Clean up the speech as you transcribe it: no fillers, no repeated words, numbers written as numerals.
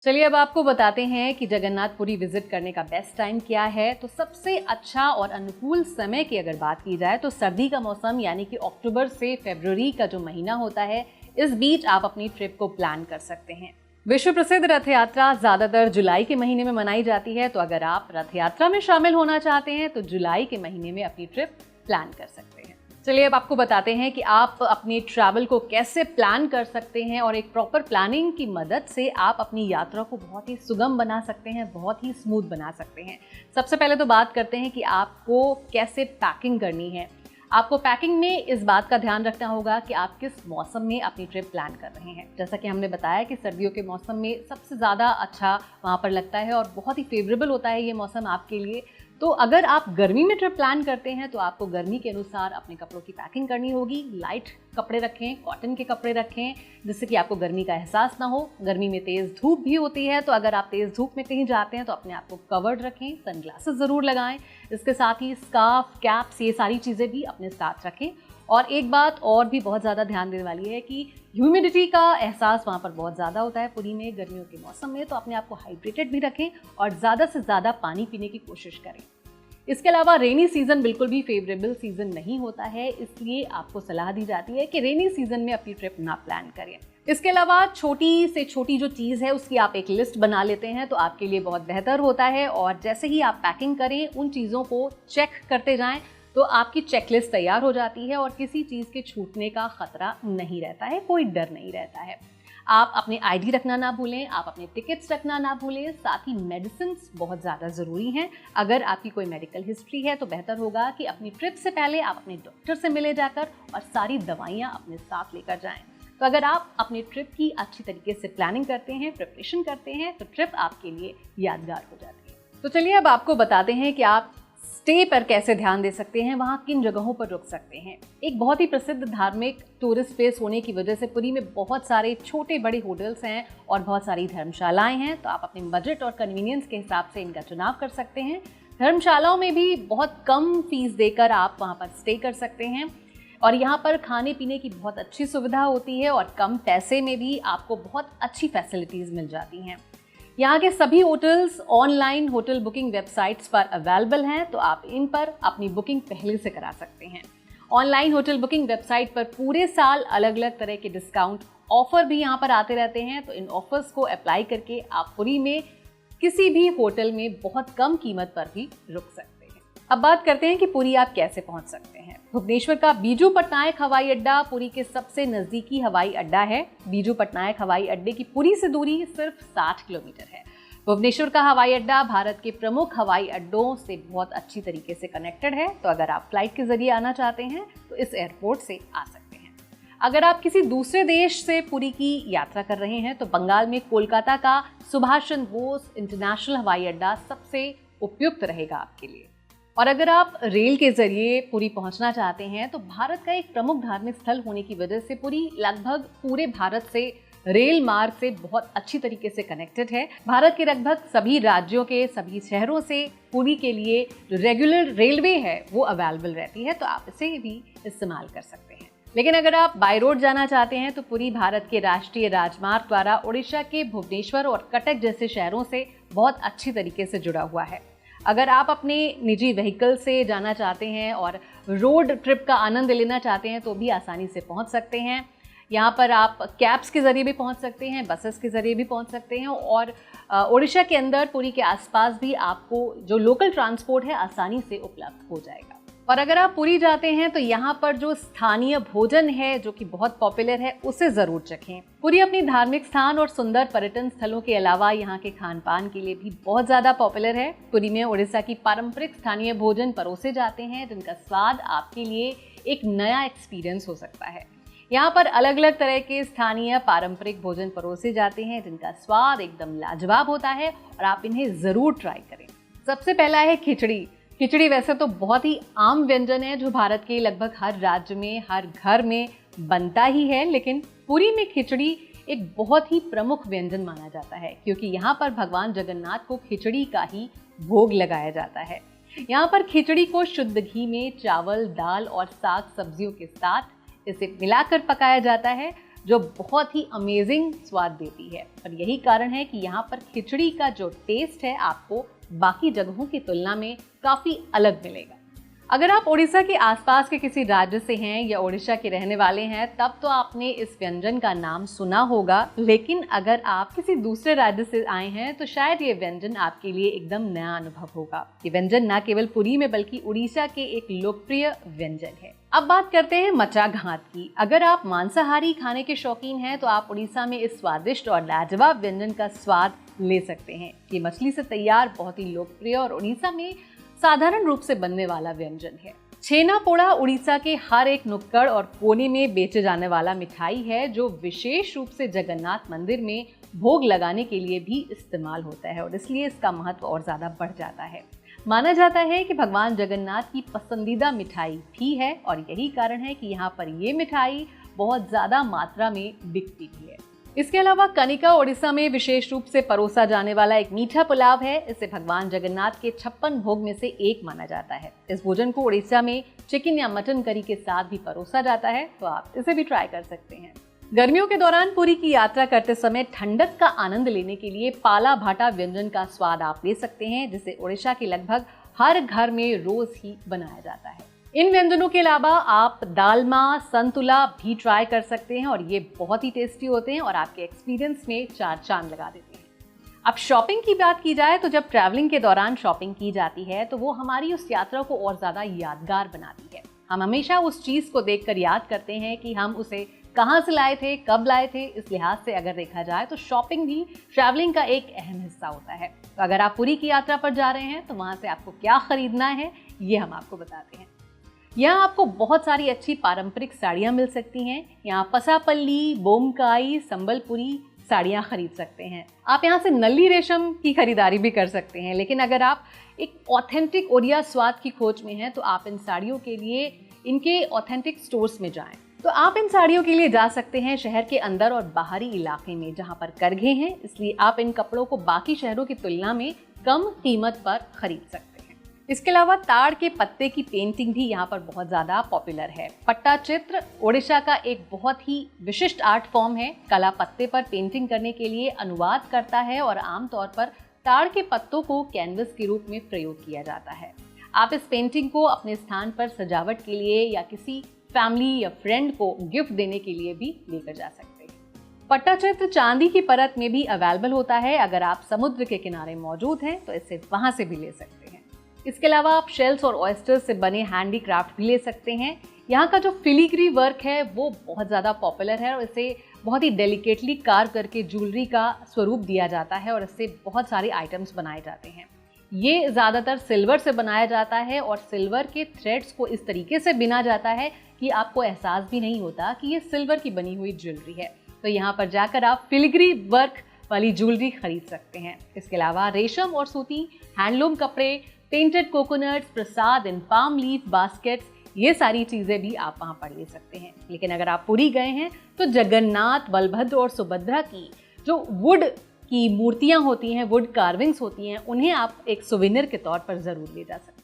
चलिए अब आपको बताते हैं कि जगन्नाथपुरी विजिट करने का बेस्ट टाइम क्या है। तो सबसे अच्छा और अनुकूल समय की अगर बात की जाए तो सर्दी का मौसम यानी कि अक्टूबर से फरवरी का जो महीना होता है, इस बीच आप अपनी ट्रिप को प्लान कर सकते हैं। विश्व प्रसिद्ध रथ यात्रा ज्यादातर जुलाई के महीने में मनाई जाती है, तो अगर आप रथ यात्रा में शामिल होना चाहते हैं तो जुलाई के महीने में अपनी ट्रिप प्लान कर सकते हैं। चलिए अब आपको बताते हैं कि आप अपनी ट्रैवल को कैसे प्लान कर सकते हैं और एक प्रॉपर प्लानिंग की मदद से आप अपनी यात्रा को बहुत ही सुगम बना सकते हैं, बहुत ही स्मूथ बना सकते हैं। सबसे पहले तो बात करते हैं कि आपको कैसे पैकिंग करनी है। आपको पैकिंग में इस बात का ध्यान रखना होगा कि आप किस मौसम में अपनी ट्रिप प्लान कर रहे हैं। जैसा कि हमने बताया कि सर्दियों के मौसम में सबसे ज़्यादा अच्छा वहाँ पर लगता है और बहुत ही फेवरेबल होता है ये मौसम आपके लिए। तो अगर आप गर्मी में ट्रिप प्लान करते हैं तो आपको गर्मी के अनुसार अपने कपड़ों की पैकिंग करनी होगी। लाइट कपड़े रखें, कॉटन के कपड़े रखें, जिससे कि आपको गर्मी का एहसास ना हो। गर्मी में तेज़ धूप भी होती है, तो अगर आप तेज़ धूप में कहीं जाते हैं तो अपने आप को कवर्ड रखें, सनग्लासेस ज़रूर लगाएं। इसके साथ ही स्कार्फ, कैप्स, ये सारी चीज़ें भी अपने साथ रखें। और एक बात और भी बहुत ज़्यादा ध्यान देने वाली है कि ह्यूमिडिटी का एहसास वहाँ पर बहुत ज़्यादा होता है पुरी में गर्मियों के मौसम में, तो अपने आप को हाइड्रेटेड भी रखें और ज़्यादा से ज़्यादा पानी पीने की कोशिश करें। इसके अलावा रेनी सीजन बिल्कुल भी फेवरेबल सीजन नहीं होता है, इसलिए आपको सलाह दी जाती है कि रेनी सीजन में अपनी ट्रिप ना प्लान करें। इसके अलावा छोटी से छोटी जो चीज़ है उसकी आप एक लिस्ट बना लेते हैं तो आपके लिए बहुत बेहतर होता है। और जैसे ही आप पैकिंग करें उन चीज़ों को चेक करते जाएं तो आपकी चेकलिस्ट तैयार हो जाती है और किसी चीज़ के छूटने का खतरा नहीं रहता है, कोई डर नहीं रहता है। आप अपने आईडी रखना ना भूलें, आप अपने टिकट्स रखना ना भूलें। साथ ही मेडिसिन्स बहुत ज़्यादा ज़रूरी हैं। अगर आपकी कोई मेडिकल हिस्ट्री है तो बेहतर होगा कि अपनी ट्रिप से पहले आप अपने डॉक्टर से मिले जाकर और सारी दवाइयाँ अपने साथ लेकर जाएं। तो अगर आप अपनी ट्रिप की अच्छी तरीके से प्लानिंग करते हैं, प्रिपरेशन करते हैं, तो ट्रिप आपके लिए यादगार हो जाती है। तो चलिए अब आपको बताते हैं कि आप स्टे पर कैसे ध्यान दे सकते हैं, वहाँ किन जगहों पर रुक सकते हैं। एक बहुत ही प्रसिद्ध धार्मिक टूरिस्ट प्लेस होने की वजह से पुरी में बहुत सारे छोटे बड़े होटल्स हैं और बहुत सारी धर्मशालाएं हैं, तो आप अपने बजट और कन्वीनियंस के हिसाब से इनका चुनाव कर सकते हैं। धर्मशालाओं में भी बहुत कम फीस देकर आप वहाँ पर स्टे कर सकते हैं और यहाँ पर खाने पीने की बहुत अच्छी सुविधा होती है और कम पैसे में भी आपको बहुत अच्छी फैसिलिटीज़ मिल जाती हैं। यहाँ के सभी hotels online hotel booking websites पर अवेलेबल हैं, तो आप इन पर अपनी बुकिंग पहले से करा सकते हैं। ऑनलाइन होटल बुकिंग वेबसाइट पर पूरे साल अलग अलग तरह के डिस्काउंट ऑफर भी यहाँ पर आते रहते हैं, तो इन ऑफर्स को अप्लाई करके आप पुरी में किसी भी होटल में बहुत कम कीमत पर भी रुक सकते हैं। अब बात करते हैं कि पुरी आप कैसे पहुंच सकते हैं। भुवनेश्वर का बीजू पटनायक हवाई अड्डा पुरी के सबसे नज़दीकी हवाई अड्डा है। बीजू पटनायक हवाई अड्डे की पुरी से दूरी सिर्फ 60 किलोमीटर है। भुवनेश्वर का हवाई अड्डा भारत के प्रमुख हवाई अड्डों से बहुत अच्छी तरीके से कनेक्टेड है, तो अगर आप फ्लाइट के जरिए आना चाहते हैं तो इस एयरपोर्ट से आ सकते हैं। अगर आप किसी दूसरे देश से पुरी की यात्रा कर रहे हैं तो बंगाल में कोलकाता का सुभाष चंद्र बोस इंटरनेशनल हवाई अड्डा सबसे उपयुक्त रहेगा आपके लिए। और अगर आप रेल के जरिए पुरी पहुंचना चाहते हैं तो भारत का एक प्रमुख धार्मिक स्थल होने की वजह से पुरी लगभग पूरे भारत से रेल मार्ग से बहुत अच्छी तरीके से कनेक्टेड है। भारत के लगभग सभी राज्यों के सभी शहरों से पुरी के लिए जो रेगुलर रेलवे है वो अवेलेबल रहती है, तो आप इसे भी इस्तेमाल कर सकते हैं। लेकिन अगर आप बाय रोड जाना चाहते हैं तो पुरी भारत के राष्ट्रीय राजमार्ग द्वारा उड़ीसा के भुवनेश्वर और कटक जैसे शहरों से बहुत अच्छी तरीके से जुड़ा हुआ है। अगर आप अपने निजी व्हीकल से जाना चाहते हैं और रोड ट्रिप का आनंद लेना चाहते हैं तो भी आसानी से पहुंच सकते हैं। यहाँ पर आप कैब्स के ज़रिए भी पहुंच सकते हैं, बसेस के ज़रिए भी पहुंच सकते हैं और उड़ीसा के अंदर पुरी के आसपास भी आपको जो लोकल ट्रांसपोर्ट है आसानी से उपलब्ध हो जाएगा। और अगर आप पुरी जाते हैं तो यहाँ पर जो स्थानीय भोजन है जो कि बहुत पॉपुलर है उसे ज़रूर चखें। पुरी अपनी धार्मिक स्थान और सुंदर पर्यटन स्थलों के अलावा यहाँ के खान पान के लिए भी बहुत ज़्यादा पॉपुलर है। पुरी में उड़ीसा की पारंपरिक स्थानीय भोजन परोसे जाते हैं जिनका स्वाद आपके लिए एक नया एक्सपीरियंस हो सकता है। यहाँ पर अलग अलग तरह के स्थानीय पारंपरिक भोजन परोसे जाते हैं जिनका स्वाद एकदम लाजवाब होता है और आप इन्हें ज़रूर ट्राई करें। सबसे पहला है खिचड़ी। खिचड़ी वैसे तो बहुत ही आम व्यंजन है जो भारत के लगभग हर राज्य में, हर घर में बनता ही है, लेकिन पुरी में खिचड़ी एक बहुत ही प्रमुख व्यंजन माना जाता है क्योंकि यहाँ पर भगवान जगन्नाथ को खिचड़ी का ही भोग लगाया जाता है। यहाँ पर खिचड़ी को शुद्ध घी में चावल, दाल और साग सब्जियों के साथ इसे मिलाकर पकाया जाता है। जो बहुत ही अमेजिंग स्वाद देती है। और यही कारण है कि यहाँ पर खिचड़ी का जो टेस्ट है आपको बाकी जगहों की तुलना में काफ़ी अलग मिलेगा। अगर आप उड़ीसा के आसपास के किसी राज्य से हैं या उड़ीसा के रहने वाले हैं तब तो आपने इस व्यंजन का नाम सुना होगा, लेकिन अगर आप किसी दूसरे राज्य से आए हैं तो शायद ये व्यंजन आपके लिए एकदम नया अनुभव होगा। ये व्यंजन न केवल पुरी में बल्कि उड़ीसा के एक लोकप्रिय व्यंजन है। अब बात करते हैं मचा घात की। अगर आप मांसाहारी खाने के शौकीन हैं तो आप उड़ीसा में इस स्वादिष्ट और लाजवाब व्यंजन का स्वाद ले सकते हैं। ये मछली से तैयार बहुत ही लोकप्रिय और उड़ीसा में साधारण रूप से बनने वाला व्यंजन है। छेना पोड़ा उड़ीसा के हर एक नुक्कड़ और कोने में बेचे जाने वाला मिठाई है, जो विशेष रूप से जगन्नाथ मंदिर में भोग लगाने के लिए भी इस्तेमाल होता है और इसलिए इसका महत्व और ज़्यादा बढ़ जाता है। माना जाता है कि भगवान जगन्नाथ की पसंदीदा मिठाई भी है और यही कारण है कि यहाँ पर ये मिठाई बहुत ज़्यादा मात्रा में बिकती भी है। इसके अलावा कनिका उड़ीसा में विशेष रूप से परोसा जाने वाला एक मीठा पुलाव है। इसे भगवान जगन्नाथ के 56 भोग में से एक माना जाता है। इस भोजन को उड़ीसा में चिकन या मटन करी के साथ भी परोसा जाता है, तो आप इसे भी ट्राई कर सकते हैं। गर्मियों के दौरान पुरी की यात्रा करते समय ठंडक का आनंद लेने के लिए पाला भाटा व्यंजन का स्वाद आप ले सकते हैं, जिसे उड़ीसा के लगभग हर घर में रोज ही बनाया जाता है। इन व्यंजनों के अलावा आप दालमा, संतुला भी ट्राई कर सकते हैं और ये बहुत ही टेस्टी होते हैं और आपके एक्सपीरियंस में 4 चांद लगा देते हैं। अब शॉपिंग की बात की जाए तो जब ट्रैवलिंग के दौरान शॉपिंग की जाती है तो वो हमारी उस यात्रा को और ज़्यादा यादगार बनाती है। हम हमेशा उस चीज़ को देखकर याद करते हैं कि हम उसे कहाँ से लाए थे, कब लाए थे। इस लिहाज से अगर देखा जाए तो शॉपिंग भी ट्रैवलिंग का एक अहम हिस्सा होता है। तो अगर आप पुरी की यात्रा पर जा रहे हैं तो वहाँ से आपको क्या खरीदना है ये हम आपको बताते हैं। यहाँ आपको बहुत सारी अच्छी पारंपरिक साड़ियाँ मिल सकती हैं। यहाँ पसापल्ली, बोमकाई, संबलपुरी साड़ियाँ खरीद सकते हैं। आप यहाँ से नल्ली रेशम की खरीदारी भी कर सकते हैं। लेकिन अगर आप एक ऑथेंटिक ओडिया स्वाद की खोज में हैं तो आप इन साड़ियों के लिए इनके ऑथेंटिक स्टोर्स में जाएं। तो आप इन साड़ियों के लिए जा सकते हैं शहर के अंदर और बाहरी इलाके में जहाँ पर करघे हैं, इसलिए आप इन कपड़ों को बाकी शहरों की तुलना में कम कीमत पर खरीद सकते हैं। इसके अलावा ताड़ के पत्ते की पेंटिंग भी यहाँ पर बहुत ज़्यादा पॉपुलर है। पट्टा चित्र ओडिशा का एक बहुत ही विशिष्ट आर्ट फॉर्म है। कला पत्ते पर पेंटिंग करने के लिए अनुवाद करता है और आमतौर पर ताड़ के पत्तों को कैनवस के रूप में प्रयोग किया जाता है। आप इस पेंटिंग को अपने स्थान पर सजावट के लिए या किसी फैमिली या फ्रेंड को गिफ्ट देने के लिए भी लेकर जा सकते हैं। पट्टा चित्र चांदी की परत में भी अवेलेबल होता है। अगर आप समुद्र के किनारे मौजूद हैं तो इसे वहां से भी ले सकते हैं। इसके अलावा आप शेल्स और ऑयस्टर्स से बने हैंडीक्राफ्ट भी ले सकते हैं। यहाँ का जो फिलीग्री वर्क है वो बहुत ज़्यादा पॉपुलर है और इसे बहुत ही डेलिकेटली कार्व करके ज्वेलरी का स्वरूप दिया जाता है और इससे बहुत सारे आइटम्स बनाए जाते हैं। ये ज़्यादातर सिल्वर से बनाया जाता है और सिल्वर के थ्रेड्स को इस तरीके से बिना जाता है कि आपको एहसास भी नहीं होता कि ये सिल्वर की बनी हुई ज्वेलरी है। तो यहाँ पर जाकर आप फिलीग्री वर्क वाली ज्वेलरी खरीद सकते हैं। इसके अलावा रेशम और सूती हैंडलूम कपड़े, painted coconuts, Prasad and palm leaf baskets, ये सारी चीज़ें भी आप वहाँ पर ले सकते हैं। लेकिन अगर आप पुरी गए हैं तो जगन्नाथ, बलभद्र और सुभद्रा की जो वुड की मूर्तियाँ होती हैं, वुड कार्विंग्स होती हैं, उन्हें आप एक सुवेनिर के तौर पर ज़रूर ले जा सकते हैं।